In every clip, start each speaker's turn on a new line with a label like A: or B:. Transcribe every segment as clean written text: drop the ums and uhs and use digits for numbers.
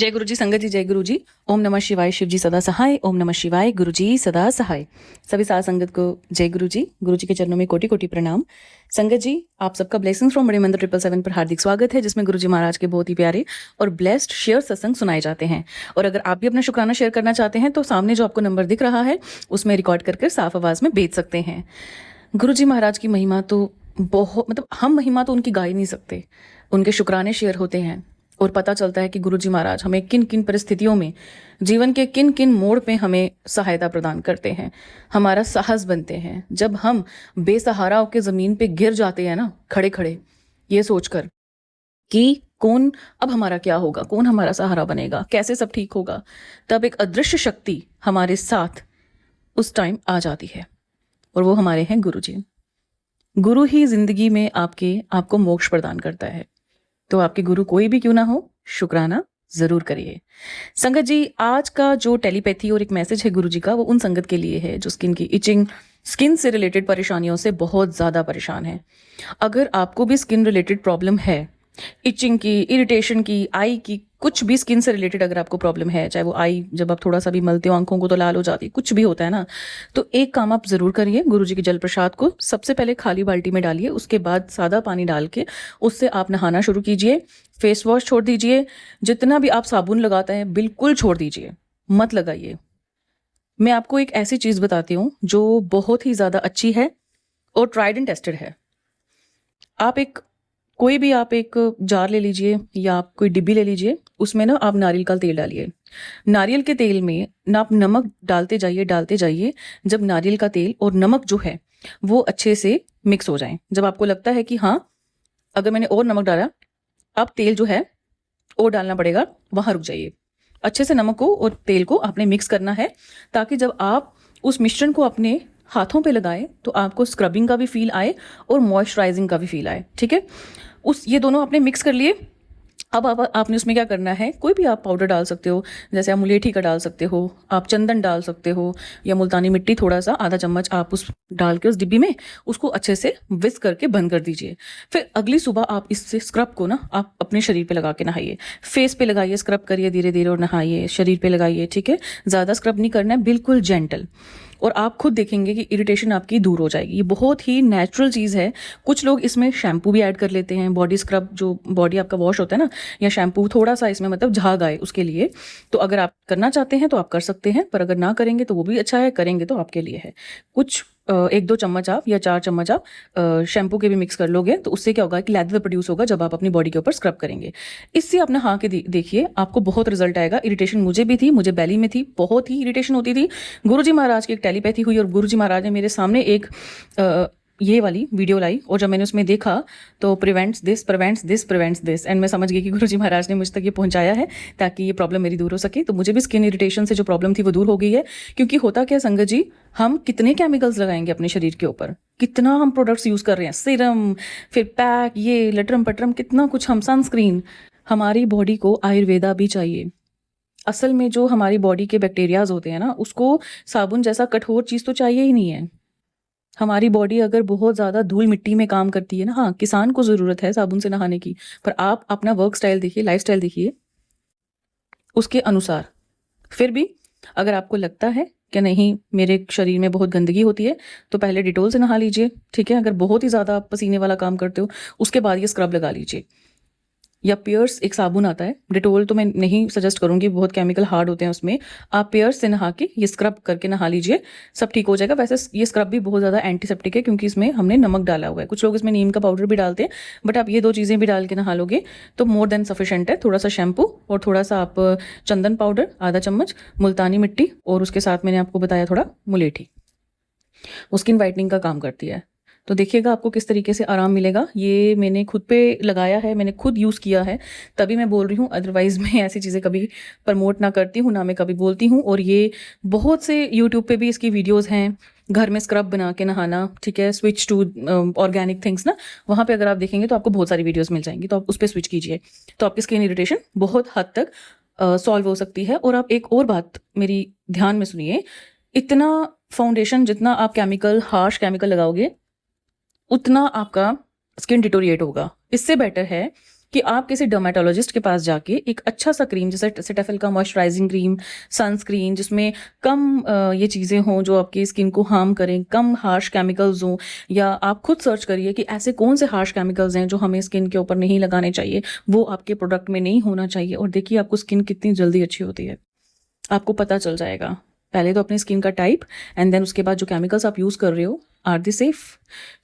A: जय गुरु जी। संगत जी जय गुरु जी। ओम नमः शिवाय। शिव जी सदा सहाय। ओम नमः शिवाय। गुरु जी सदा सहाय। सभी साथ संगत को जय गुरु जी। गुरु जी के चरणों में कोटि कोटि प्रणाम। संगत जी, आप सबका ब्लेसिंग्स फ्रॉम बड़े मंदिर 777 पर हार्दिक स्वागत है, जिसमें गुरु जी महाराज के बहुत ही प्यारे और ब्लेस्ड शेयर सत्संग सुनाए जाते हैं। और अगर आप भी अपना शुक्राना शेयर करना चाहते हैं तो सामने जो आपको नंबर दिख रहा है उसमें रिकॉर्ड करके साफ आवाज में भेज सकते हैं। गुरु जी महाराज की महिमा तो बहुत, मतलब हम महिमा तो उनकी गा ही नहीं सकते। उनके शुक्राने शेयर होते हैं और पता चलता है कि गुरु जी महाराज हमें किन किन परिस्थितियों में, जीवन के किन किन मोड़ पे हमें सहायता प्रदान करते हैं, हमारा साहस बनते हैं। जब हम बेसहारा होकर जमीन पे गिर जाते हैं ना, खड़े खड़े, ये सोचकर कि कौन अब हमारा क्या होगा, कौन हमारा सहारा बनेगा, कैसे सब ठीक होगा, तब एक अदृश्य शक्ति हमारे साथ उस टाइम आ जाती है और वो हमारे हैं गुरु जी। गुरु ही जिंदगी में आपको मोक्ष प्रदान करता है। तो आपके गुरु कोई भी क्यों ना हो, शुक्राना जरूर करिए। संगत जी, आज का जो टेलीपैथी और एक मैसेज है गुरु जी का, वो उन संगत के लिए है जो स्किन की इचिंग, स्किन से रिलेटेड परेशानियों से बहुत ज्यादा परेशान है। अगर आपको भी स्किन रिलेटेड प्रॉब्लम है, इचिंग की, इरिटेशन की, आई की, कुछ भी स्किन से रिलेटेड अगर आपको प्रॉब्लम है, चाहे वो आई जब आप थोड़ा सा भी मलते हो आंखों को तो लाल हो जाती है, कुछ भी होता है ना, तो एक काम आप जरूर करिए। गुरु जी के जल प्रसाद को सबसे पहले खाली बाल्टी में डालिए, उसके बाद सादा पानी डाल के उससे आप नहाना शुरू कीजिए। फेस वॉश छोड़ दीजिए, जितना भी आप साबुन लगाते हैं बिल्कुल छोड़ दीजिए, मत लगाइए। मैं आपको एक ऐसी चीज बताती हूँ जो बहुत ही ज्यादा अच्छी है और ट्राइड एंड टेस्टेड है। आप एक जार ले लीजिए या आप कोई डिब्बी ले लीजिए, उसमें ना आप नारियल का तेल डालिए। नारियल के तेल में ना आप नमक डालते जाइए। जब नारियल का तेल और नमक जो है वो अच्छे से मिक्स हो जाए, जब आपको लगता है कि हाँ अगर मैंने और नमक डाला, अब तेल जो है और डालना पड़ेगा, वहां रुक जाइए। अच्छे से नमक को और तेल को आपने मिक्स करना है, ताकि जब आप उस मिश्रण को अपने हाथों पे लगाएं तो आपको स्क्रबिंग का भी फील आए और मॉइस्चराइजिंग का भी फील आए। ठीक है, ये दोनों आपने मिक्स कर लिए। अब आपने उसमें क्या करना है, कोई भी आप पाउडर डाल सकते हो, जैसे आप मुलेठी का डाल सकते हो, आप चंदन डाल सकते हो, या मुल्तानी मिट्टी थोड़ा सा आधा चम्मच आप उस डाल के उस डिब्बी में उसको अच्छे से विस्क करके बंद कर दीजिए। फिर अगली सुबह आप इससे स्क्रब को ना आप अपने शरीर पे लगा के नहाइए। फेस पे लगाइए, स्क्रब करिए धीरे धीरे और नहाइए, शरीर पे लगाइए। ठीक है, ज़्यादा स्क्रब नहीं करना है, बिल्कुल जेंटल। और आप खुद देखेंगे कि इरिटेशन आपकी दूर हो जाएगी। ये बहुत ही नेचुरल चीज़ है। कुछ लोग इसमें शैम्पू भी ऐड कर लेते हैं, बॉडी स्क्रब जो बॉडी आपका वॉश होता है ना, या शैम्पू थोड़ा सा इसमें मतलब झाग आए उसके लिए। तो अगर आप करना चाहते हैं तो आप कर सकते हैं, पर अगर ना करेंगे तो वो भी अच्छा है, करेंगे तो आपके लिए है। कुछ 1-2 चम्मच आप या 4 चम्मच आप शैम्पू के भी मिक्स कर लोगे तो उससे क्या होगा कि लैदर प्रोड्यूस होगा जब आप अपनी बॉडी के ऊपर स्क्रब करेंगे। इससे आप नहा के देखिए, आपको बहुत रिजल्ट आएगा। इरिटेशन मुझे भी थी, मुझे बेली में थी, बहुत ही इरिटेशन होती थी। गुरुजी महाराज की एक टेलीपैथी हुई और गुरुजी महाराज ने मेरे सामने एक ये वाली वीडियो लाई, और जब मैंने उसमें देखा तो प्रिवेंट्स दिस, एंड मैं समझ गई कि गुरुजी महाराज ने मुझ तक ये पहुंचाया है ताकि ये प्रॉब्लम मेरी दूर हो सके। तो मुझे भी स्किन इरिटेशन से जो प्रॉब्लम थी वो दूर हो गई है। क्योंकि होता क्या संगत जी, हम कितने केमिकल्स लगाएंगे अपने शरीर के ऊपर, कितना हम प्रोडक्ट्स यूज कर रहे हैं, सीरम, फिर पैक, ये लटरम पटरम, कितना कुछ हम, सनस्क्रीन। हमारी बॉडी को आयुर्वेदा भी चाहिए। असल में जो हमारी बॉडी के बैक्टीरियाज होते हैं ना, उसको साबुन जैसा कठोर चीज तो चाहिए ही नहीं है। हमारी बॉडी अगर बहुत ज़्यादा धूल मिट्टी में काम करती है ना, हाँ किसान को ज़रूरत है साबुन से नहाने की, पर आप अपना वर्क स्टाइल देखिए, लाइफ स्टाइल देखिए उसके अनुसार। फिर भी अगर आपको लगता है कि नहीं मेरे शरीर में बहुत गंदगी होती है, तो पहले डिटोल से नहा लीजिए। ठीक है, अगर बहुत ही ज़्यादा आप पसीने वाला काम करते हो उसके बाद ये स्क्रब लगा लीजिए। या पियर्स एक साबुन आता है, डिटोल तो मैं नहीं सजेस्ट करूंगी, बहुत केमिकल हार्ड होते हैं उसमें। आप पियर्स से नहा के ये स्क्रब करके नहा लीजिए, सब ठीक हो जाएगा। वैसे ये स्क्रब भी बहुत ज़्यादा एंटीसेप्टिक है क्योंकि इसमें हमने नमक डाला हुआ है। कुछ लोग इसमें नीम का पाउडर भी डालते हैं, बट आप ये 2 चीज़ें भी डाल के नहा लोगे तो मोर देन सफिशेंट है। थोड़ा सा शैम्पू और थोड़ा सा आप चंदन पाउडर आधा चम्मच, मुल्तानी मिट्टी, और उसके साथ मैंने आपको बताया थोड़ा मुलेठी, वो स्किन वाइटनिंग का काम करती है। तो देखिएगा आपको किस तरीके से आराम मिलेगा। ये मैंने खुद पे लगाया है, मैंने खुद यूज़ किया है, तभी मैं बोल रही हूँ। अदरवाइज मैं ऐसी चीज़ें कभी प्रमोट ना करती हूँ, ना मैं कभी बोलती हूँ। और ये बहुत से यूट्यूब पे भी इसकी वीडियोज़ हैं, घर में स्क्रब बना के नहाना। ठीक है, स्विच टू ऑर्गेनिक थिंग्स ना, वहाँ पे अगर आप देखेंगे तो आपको बहुत सारी वीडियोज़ मिल जाएंगी, तो आप उस पर स्विच कीजिए, तो आपकी स्किन इरिटेशन बहुत हद तक सॉल्व हो सकती है। और आप एक और बात मेरी ध्यान में सुनिए, इतना फाउंडेशन जितना आप हार्श केमिकल लगाओगे उतना आपका स्किन डिटोरिएट होगा। इससे बेटर है कि आप किसी डर्मेटोलॉजिस्ट के पास जाके एक अच्छा सा क्रीम, जैसे सेटाफिल का मॉइस्चराइजिंग क्रीम, सनस्क्रीन, जिसमें कम ये चीज़ें हों जो आपकी स्किन को हार्म करें, कम हार्श केमिकल्स हों, या आप खुद सर्च करिए कि ऐसे कौन से हार्श केमिकल्स हैं जो हमें स्किन के ऊपर नहीं लगाने चाहिए, वो आपके प्रोडक्ट में नहीं होना चाहिए, और देखिए आपको स्किन कितनी जल्दी अच्छी होती है, आपको पता चल जाएगा। पहले तो अपनी स्किन का टाइप, एंड देन उसके बाद जो केमिकल्स आप यूज़ कर रहे हो आर दी सेफ,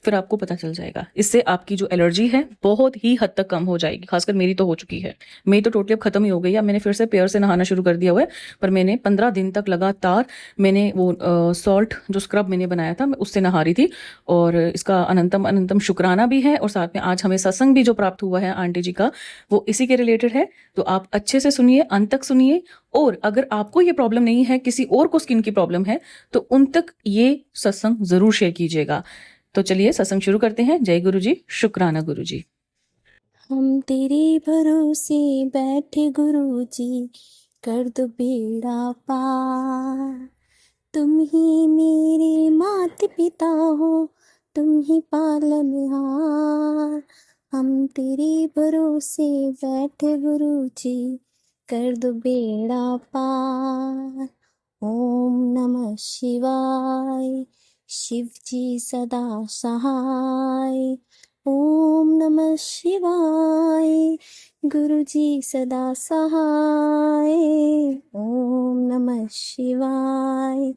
A: फिर आपको पता चल जाएगा। इससे आपकी जो एलर्जी है बहुत ही हद तक कम हो जाएगी। खासकर मेरी तो हो चुकी है, मेरी तो टोटली अब खत्म ही हो गई है। मैंने फिर से पेयर से नहाना शुरू कर दिया हुआ है, पर मैंने 15 दिन तक लगातार मैंने वो सॉल्ट जो स्क्रब मैंने बनाया था मैं उससे नहा रही थी, और इसका अनंतम अनंतम शुक्राना भी है। और साथ में आज हमें सत्संग भी जो प्राप्त हुआ है आंटी जी का, वो इसी के रिलेटेड है। तो आप अच्छे से सुनिए, अंत तक सुनिए, और अगर आपको ये प्रॉब्लम नहीं है, किसी और को स्किन की प्रॉब्लम है, तो उन तक ये सत्संग जरूर शेयर कीजिएगा। तो चलिए सत्संग शुरू करते हैं। जय गुरु जी, शुक्राना गुरु जी।
B: हम तेरे भरोसे बैठे गुरु जी, कर दो बेड़ा पार। तुम ही मेरे माता पिता हो, तुम ही पालनहार। हम तेरे भरोसे बैठे गुरु जी, कर दो बेड़ा पार। ओम नमः शिवाय, शिव जी सदा सहाय। ओम नमः शिवाय, गुरु जी सदा सहाय। ओम नमः शिवाय,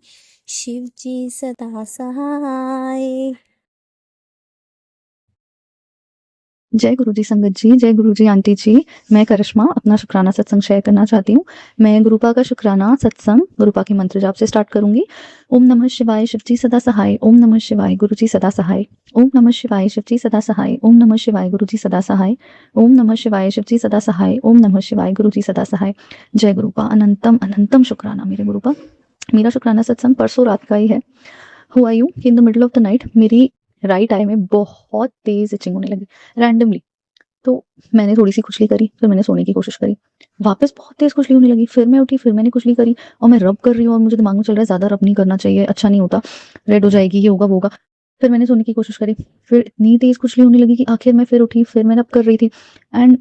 B: शिव जी सदा सहाय।
C: जय गुरु जी संगत जी, जय गुरु जी आंटी जी। मैं करिश्मा अपना शुक्राना सत्संग शेयर करना चाहती हूँ। मैं गुरुपा का शुक्राना सत्संग गुरुपा की मंत्र जाप से स्टार्ट करूंगी। ओम नमः शिवाय, शिव जी सदा सहाय। ओम नमः शिवाय, गुरु जी सदा सहाय। ओम नमः शिवाय, शिव जी सदा सहाय। ओम नमः शिवाय, गुरु जी सदा सहाय। ओम नमः शिवाय, शिव जी सदा सहाय। ओम नमः शिवाय, गुरु जी सदा सहाय। जय गुरुपा, अनंतम अनंतम शुक्राना मेरे गुरुपा। मेरा शुक्राना सत्संग परसों रात का ही है। हुआ यूं कि in the middle of the night मेरी राइट आई में बहुत तेज इचिंग होने लगी रैंडमली। तो मैंने थोड़ी सी खुजली करी, फिर मैंने सोने की कोशिश करी, वापस बहुत तेज खुजली होने लगी, फिर मैं उठी, फिर मैंने खुजली करी, और मैं रब कर रही हूँ और मुझे दिमाग में चल रहा है ज्यादा रब नहीं करना चाहिए, अच्छा नहीं होता, रेड हो जाएगी, ये होगा वो होगा। फिर मैंने सोने की कोशिश करी, फिर इतनी तेज खुजली होने लगी कि आखिर मैं फिर उठी, फिर मैं रब कर रही थी। एंड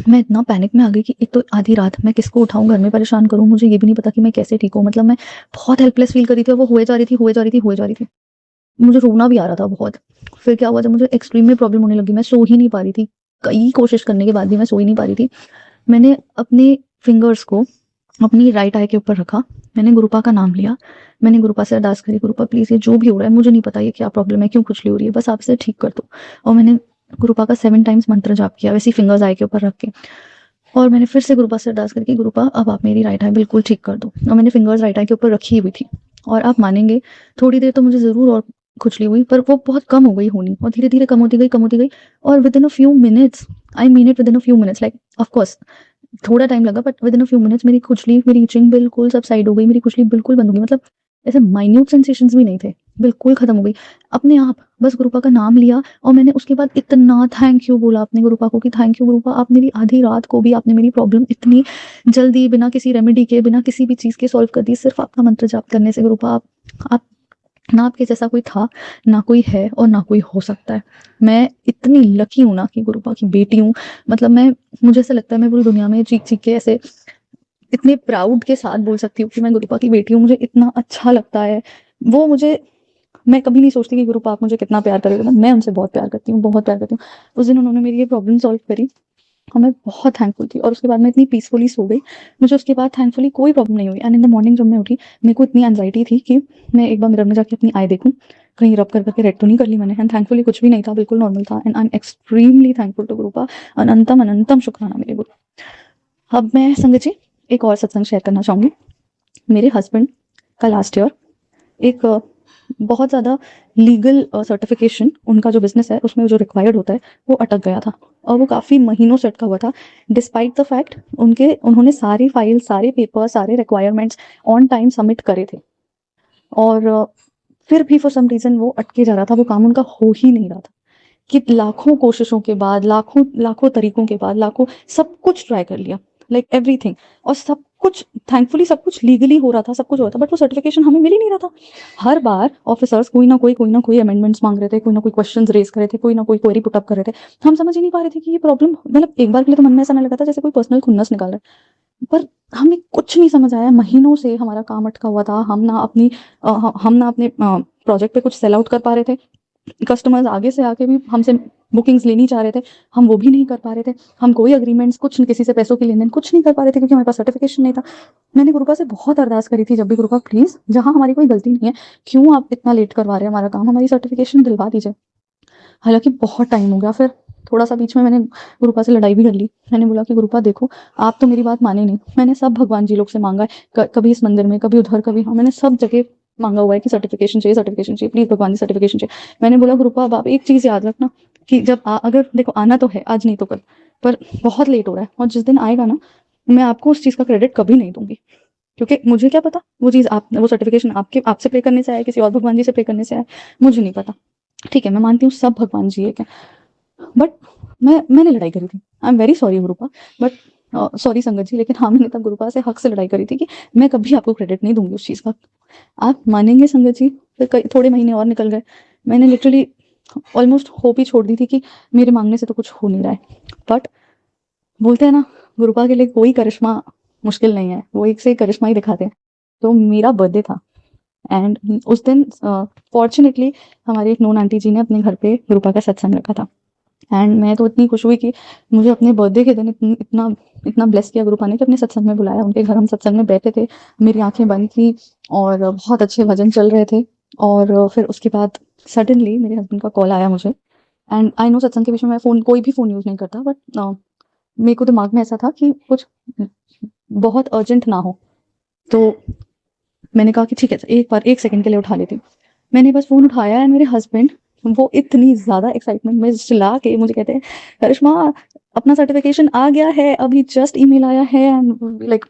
C: मैं इतना पैनिक में आ गई कि एक तो आधी रात मैं किसको उठाऊं, घर में परेशान करूं, मुझे ये भी नहीं पता कि मैं कैसे ठीक हूँ। मतलब मैं बहुत हेल्पलेस फील कर रही थी, और वो हुए जा रही थी, हुए जा रही थी, हुए जा रही थी। मुझे रोना भी आ रहा था बहुत। फिर क्या हुआ, जब मुझे एक्सट्रीम में प्रॉब्लम होने लगी, मैं सो ही नहीं पा रही थी, कई कोशिश करने के बाद भी मैं सो ही नहीं पा रही थी। मैंने अपने फिंगर्स को अपनी राइट आई के ऊपर रखा, मैंने गुरुपा का नाम लिया, मैंने गुरुपा से अरदास करी, गुरुपा प्लीज ये जो भी हो रहा है मुझे नहीं पता ये क्या प्रॉब्लम है, क्यों खुजली हो रही है, बस आप इसे ठीक कर दो। और मैंने गुरुपा का 7 टाइम्स मंत्र जाप किया, वैसी फिंगर्स आई के ऊपर रख के। और मैंने फिर से गुरुपा से अरदास करके, गुरुपा अब आप मेरी राइट आई बिल्कुल ठीक कर दो। और मैंने फिंगर्स राइट आई के ऊपर रखी हुई थी, और आप मानेंगे थोड़ी देर तो मुझे जरूर और खुजली हुई, पर वो बहुत कम हो गई होनी, और धीरे धीरे कम होती गई, कम होती गई। और with in a few minutes, I mean it, with in a few minutes, like of course थोड़ा टाइम लगा, but with in a few minutes मेरी खुजली, मेरी इचिंग बिल्कुल सब साइड हो गई, मेरी खुजली बिल्कुल बंद हो गई। मतलब ऐसे माइन्यूट सेंसेशंस भी नहीं थे, बिल्कुल खत्म हो गई अपने आप। बस गुरुपा का नाम लिया, और मैंने उसके बाद इतना थैंक यू बोला अपने गुरुपा को कि थैंक यू गुरुपा, आप मेरी आधी रात को भी आपने मेरी प्रॉब्लम इतनी जल्दी, बिना किसी रेमेडी के, बिना किसी भी चीज के सॉल्व कर दी, सिर्फ आपका मंत्र जाप करने से। गुरुपा आप ना आपके जैसा कोई था, ना कोई है, और ना कोई हो सकता है। मैं इतनी लकी हूँ ना कि गुरुपा की बेटी हूँ। मतलब मुझे ऐसा लगता है मैं पूरी दुनिया में चीख चीख के ऐसे इतने प्राउड के साथ बोल सकती हूँ कि मैं गुरुपा की बेटी हूँ। मुझे इतना अच्छा लगता है वो मुझे। मैं कभी नहीं सोचती कि गुरुपा आप मुझे कितना प्यार करेगा, मैं उनसे बहुत प्यार करती हूँ, बहुत प्यार करती हूँ। उस दिन उन्होंने मेरी ये प्रॉब्लम सॉल्व करी, और मैं बहुत थैंकफुल थी, और उसके बाद मैं इतनी पीसफुली सो गई, मुझे उसके बाद थैंकफुली कोई प्रॉब्लम नहीं हुई। एंड इन द मॉर्निंग जब मैं उठी, मेरे को इतनी एंजाइटी थी कि मैं एक बार मिरर में जाके अपनी आई देखूं, कहीं रब कर करके रेड तो नहीं कर ली मैंने। एंड थैंकफुली कुछ भी नहीं था, बिल्कुल नॉर्मल था। And I am extremely thankful to गुरुपा, अनंतम अनंतम शुक्राना मेरे गुरु। अब मैं संगत जी एक और सत्संग शेयर करना चाहूंगी। मेरे हस्बैंड का लास्ट ईयर एक बहुत ज़्यादा लीगल सर्टिफिकेशन, उनका जो बिजनेस है उसमें जो रिक्वायर्ड होता है वो अटक गया था, और वो काफ़ी महीनों से अटका हुआ था। डिस्पाइट द फैक्ट उन्होंने सारी फाइल, सारे पेपर, सारे रिक्वायरमेंट्स ऑन टाइम सबमिट करे थे, और फिर भी फॉर सम रीज़न वो अटके जा रहा था, वो काम उनका हो ही नहीं रहा था। कि लाखों कोशिशों के बाद, लाखों लाखों तरीकों के बाद, लाखों सब कुछ ट्राई कर लिया, लाइक एवरीथिंग, और सब कुछ थैंकफुली सब कुछ लीगली हो रहा था, सब कुछ हो रहा था, बट वो सर्टिफिकेशन हमें मिल ही नहीं रहा था। हर बार ऑफिसर्स कोई ना कोई अमेंडमेंट्स मांग रहे थे, कोई ना कोई क्वेश्चंस रेज कर रहे थे, कोई ना कोई क्वेरी पुट अप कर रहे थे। हम समझ ही नहीं पा रहे थे कि ये प्रॉब्लम, मतलब एक बार के लिए तो मन में ऐसा ना लगा था जैसे कोई पर्सनल खुन्नस निकाल रहा है, पर हमें कुछ नहीं समझ आया। महीनों से हमारा काम अटका हुआ था, हम ना अपने प्रोजेक्ट पे कुछ सेल आउट कर पा रहे थे, कस्टमर्स आगे से आके भी हमसे बुकिंग्स लेनी चाह रहे थे, हम वो भी नहीं कर पा रहे थे। हम कोई एग्रीमेंट्स, कुछ किसी से पैसों की लेन देन कुछ नहीं कर पा रहे थे क्योंकि हमारे पास सर्टिफिकेशन नहीं था। मैंने गुरुपा से बहुत अरदास करी थी जब भी, गुरुपा प्लीज, जहाँ हमारी कोई गलती नहीं है, क्यों आप इतना लेट करवा रहे हैं हमारा काम, हमारी सर्टिफिकेशन दिलवा दीजिए। हालांकि बहुत टाइम हो गया, फिर थोड़ा सा बीच में मैंने गुरुपा से लड़ाई भी कर ली। मैंने बोला कि गुरुपा देखो, आप तो मेरी बात माने नहीं, मैंने सब भगवान जी लोग से मांगा है, कभी इस मंदिर में, कभी उधर, कभी हाँ, मैंने सब जगह मांगा हुआ है कि सर्टिफिकेशन चाहिए, प्लीज भगवान जी सर्टिफिकेशन चाहिए। मैंने बोला गुरुपा अब आप एक चीज याद रखना कि जब अगर देखो आना तो है, आज नहीं तो कल, पर बहुत लेट हो रहा है, और जिस दिन आएगा ना, मैं आपको उस चीज का क्रेडिट कभी नहीं दूंगी, क्योंकि मुझे क्या पता वो चीज वो सर्टिफिकेशन आपसे प्रे करने से आया, किसी और भगवान जी से प्रे करने से आया, मुझे नहीं पता। ठीक है, मैं मानती हूँ सब भगवान जी एक है, बट मैंने लड़ाई करी थी। I am very sorry गुरुपा, but sorry संगत जी, लेकिन हाँ, मैंने तब गुरुपा से हक से लड़ाई करी थी कि मैं कभी आपको क्रेडिट नहीं दूंगी उस चीज़ का। आप मानेंगे संगत जी, फिर थोड़े महीने और निकल गए, मैंने लिटरली ऑलमोस्ट होप ही छोड़ दी थी कि मेरे मांगने से तो कुछ हो नहीं रहा है। बट बोलते हैं ना, गुरुपा के लिए कोई करिश्मा मुश्किल नहीं है, वो एक से एक करिश्मा ही दिखाते हैं। तो मेरा बर्थडे था, एंड उस दिन फॉर्चुनेटली हमारी एक नोन आंटी जी ने अपने घर पे गुरुपा का सत्संग रखा था, एंड मैं तो इतनी खुश हुई कि मुझे अपने बर्थडे के दिन इतना इतना ब्लेस किया गुरुपा ने कि अपने सत्संग में बुलाया। उनके घर हम सत्संग में बैठे थे, मेरी आंखें बंद थी और बहुत अच्छे भजन चल रहे थे, और फिर उसके बाद सडनली मेरे हस्बैंड का कॉल आया मुझे। एंड आई नो सत्संग के बीच में मैं कोई भी फ़ोन यूज़ नहीं करता, बट मेरे को दिमाग में ऐसा था कि कुछ बहुत अर्जेंट ना हो, तो मैंने कहा कि ठीक है, एक सेकंड के लिए उठा लेती हूँ। मैंने बस फ़ोन उठाया, एंड मेरे हस्बैंड, वो इतनी ज़्यादा एक्साइटमेंट में चिल्ला के मुझे कहते हैं, करिश्मा अपना सर्टिफिकेशन आ गया है, अभी जस्ट ईमेल आया है, and like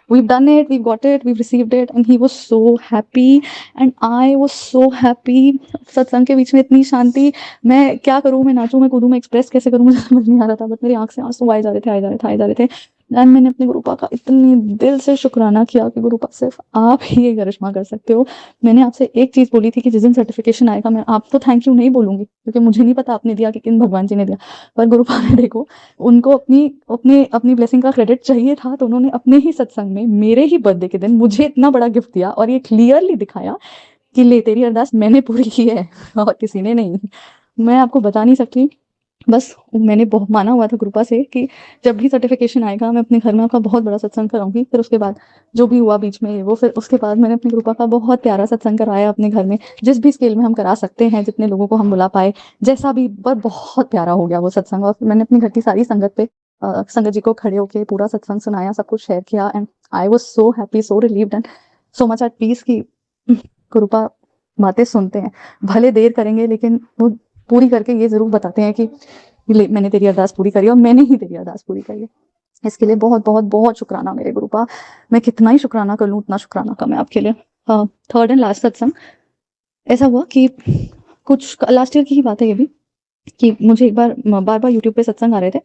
C: we've done it, we've got it, we've received it, and he was so happy and I was so happy। सत्संग के बीच में इतनी शांति, मैं क्या करूँ, मैं नाचूं, मैं कूदूं, मैं एक्सप्रेस कैसे करूँ, मुझे समझ नहीं आ रहा था, बट मेरी आंख से आंसू आए जा रहे थे। एंड मैंने अपने गुरुपा का इतनी दिल से शुक्राना किया कि गुरुपा सिर्फ आप ही ये करिश्मा कर सकते हो। मैंने आपसे एक चीज़ बोली थी कि जिस दिन सर्टिफिकेशन आएगा मैं आपको थैंक यू नहीं बोलूँगी, क्योंकि मुझे नहीं पता आपने दिया कि किन भगवान जी ने दिया, पर गुरुपा ने देखो, उनको अपनी ब्लेसिंग का क्रेडिट चाहिए था, तो उन्होंने अपने ही सत्संग में मेरे ही बर्थडे के दिन मुझे इतना बड़ा गिफ्ट दिया, और ये क्लियरली दिखाया कि ले तेरी अरदास मैंने पूरी की है और किसी ने नहीं। मैं आपको बता नहीं सकती, बस मैंने बहुत माना हुआ था गुरुपा से कि जब भी सर्टिफिकेशन आएगा मैं अपने घर में आपका बहुत बड़ा सत्संग कराऊंगी। फिर उसके बाद जो भी हुआ बीच में वो, फिर उसके बाद मैंने अपने गुरुपा का बहुत प्यारा सत्संग कराया अपने घर में, जिस भी स्केल में हम करा सकते हैं, जितने लोगों को हम बुला पाए, जैसा भी, पर बहुत प्यारा हो गया वो सत्संग। और फिर मैंने अपने घर की सारी संगत पे संगत जी को खड़े होकर पूरा सत्संग सुनाया, सब कुछ शेयर किया, and I was so happy, so relieved and so much at peace कि गुरुपा बातें सुनते हैं, भले देर करेंगे लेकिन वो पूरी करके ये जरूर बताते हैं कि मैंने तेरी अरदास पूरी करी और मैंने ही तेरी अरदास पूरी करी है। इसके लिए बहुत बहुत बहुत शुक्राना मेरे गुरुपा। मैं कितना ही शुक्राना कर लूँ उतना शुक्राना कम है आपके लिए। थर्ड एंड लास्ट सत्संग ऐसा हुआ कि कुछ लास्ट ईयर की ही बात है ये भी, कि मुझे एक बार बार यूट्यूब पे सत्संग आ रहे थे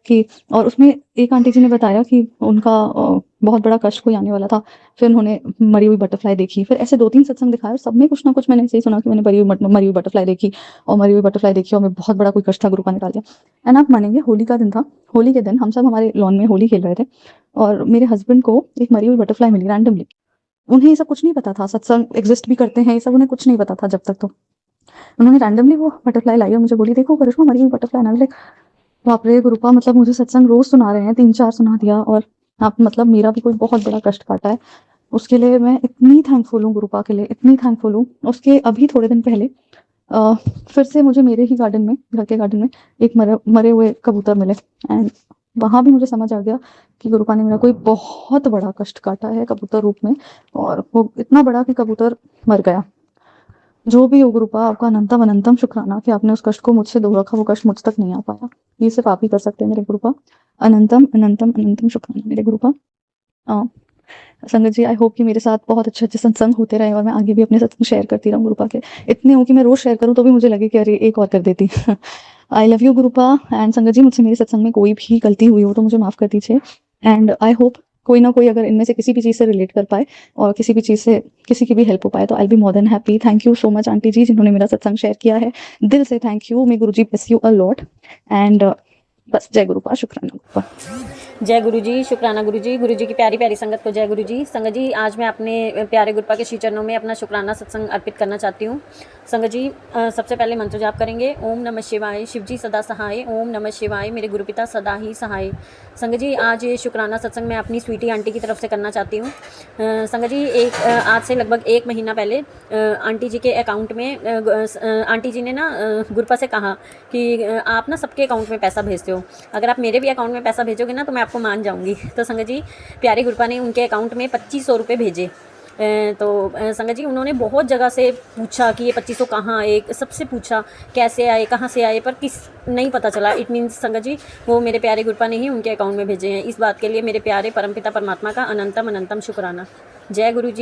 C: कि, और उसमें एक आंटी जी ने बताया कि उनका बहुत बड़ा कष्ट कोई आने वाला था। फिर उन्होंने मरी हुई बटरफ्लाई देखी, फिर ऐसे 2-3 सत्संग दिखाए और सब में कुछ ना कुछ मैंने ऐसे ही सुना कि मैंने मरी हुई बटरफ्लाई देखी और मैं बहुत बड़ा कोई कष्ट था, गुरुपा ने निकाल दिया। एंड आप मानेंगे, होली का दिन था, होली के दिन हम सब हमारे लॉन में होली खेल रहे थे और मेरे हस्बैंड को एक मरी हुई बटरफ्लाई मिली रैंडमली। उन्हें ये सब कुछ नहीं पता था, सत्संग एग्जिस्ट भी करते हैं ये सब उन्हें कुछ नहीं पता था जब तक। तो उन्होंने रैंडमली वो बटरफ्लाई लाई और मुझे बोली, देखो करिश्मा मरी हुई बटरफ्लाई ना। लाइक बाप रे गुरुपा, मतलब मुझे सत्संग रोज सुना रहे हैं, 3-4 सुना दिया, और आप मतलब मेरा भी कोई बहुत बड़ा कष्ट काटा है। उसके लिए मैं इतनी थैंकफुल हूँ गुरुपा के लिए, इतनी थैंकफुल हूँ। उसके अभी थोड़े दिन पहले फिर से मुझे मेरे ही गार्डन में, घर के गार्डन में एक मरे हुए कबूतर मिले, एंड वहाँ भी मुझे समझ आ गया कि गुरुपा ने मेरा कोई बहुत बड़ा कष्ट काटा है कबूतर रूप में, और वो इतना बड़ा कि कबूतर मर गया। जो भी हो गुरुपा, आपका अनंतम अनंतम शुक्राना कि आपने उस कष्ट को मुझसे दूर रखा, वो कष्ट मुझ तक नहीं आ पाया। ये सिर्फ आप ही कर सकते हैं मेरे गुरुपा। अनंतम अनंतम अनंतम शुक्राना मेरे गुरुपा। संगत जी, आई होप कि मेरे साथ बहुत अच्छे सत्संग होते रहे और मैं आगे भी अपने सत्संग शेयर करती रहूँ गुरुपा के। इतने हो कि मैं रोज शेयर करूँ तो भी मुझे लगे कि अरे एक और कर देती। I love you गुरुपा। एंड संगत जी, मुझसे मेरे सत्संग में कोई भी गलती हुई हो तो मुझे माफ़ कर दीजिए। एंड आई होप कोई ना कोई अगर इनमें से किसी भी चीज़ से रिलेट कर पाए और किसी भी चीज़ से किसी की भी हेल्प हो पाए तो I be more than happy. Thank you so much aunty ji जिन्होंने मेरा सत्संग शेयर किया है, दिल से thank you. May Guru ji bless you a lot and बस जय गुरुपा, शुक्राना गुरुपा।
D: जय गुरु जी, शुक्राना गुरु जी की प्यारी प्यारी संगत को जय गुरु जी। संगत जी, आज मैं अपने प्यारे गुरुपा के श्री चरणों में अपना शुक्राना सत्संग अर्पित करना चाहती हूँ। संगत जी, सबसे पहले मंत्र जाप करेंगे। ओम नमः शिवाय, शिव जी सदा सहाय। ओम नमः शिवाय, मेरे गुरुपिता सदा ही सहाय। संगत जी, आज ये शुक्राना सत्संग मैं अपनी स्वीटी आंटी की तरफ से करना चाहती हूँ। संगत जी, आज से लगभग 1 महीना पहले आंटी जी के अकाउंट में आंटी जी ने ना गुरुपा से कहा कि आप ना सबके अकाउंट में पैसा भेजते हो, अगर आप मेरे भी अकाउंट में पैसा भेजोगे ना तो मैं आपको मान जाऊंगी। तो संगत जी, प्यारे गुरुपा ने उनके अकाउंट में 2500 रुपये भेजे। तो संगत जी, उन्होंने बहुत जगह से पूछा कि ये 2500 कहाँ आए, सबसे पूछा कैसे आए, कहाँ से आए, पर नहीं पता चला। इट मीन्स संगत जी, वो मेरे प्यारे गुरुपा ने ही उनके अकाउंट में भेजे हैं। इस बात के लिए मेरे प्यारे परमपिता परमात्मा का अनंतम अनंतम शुक्राना। जय गुरु जी।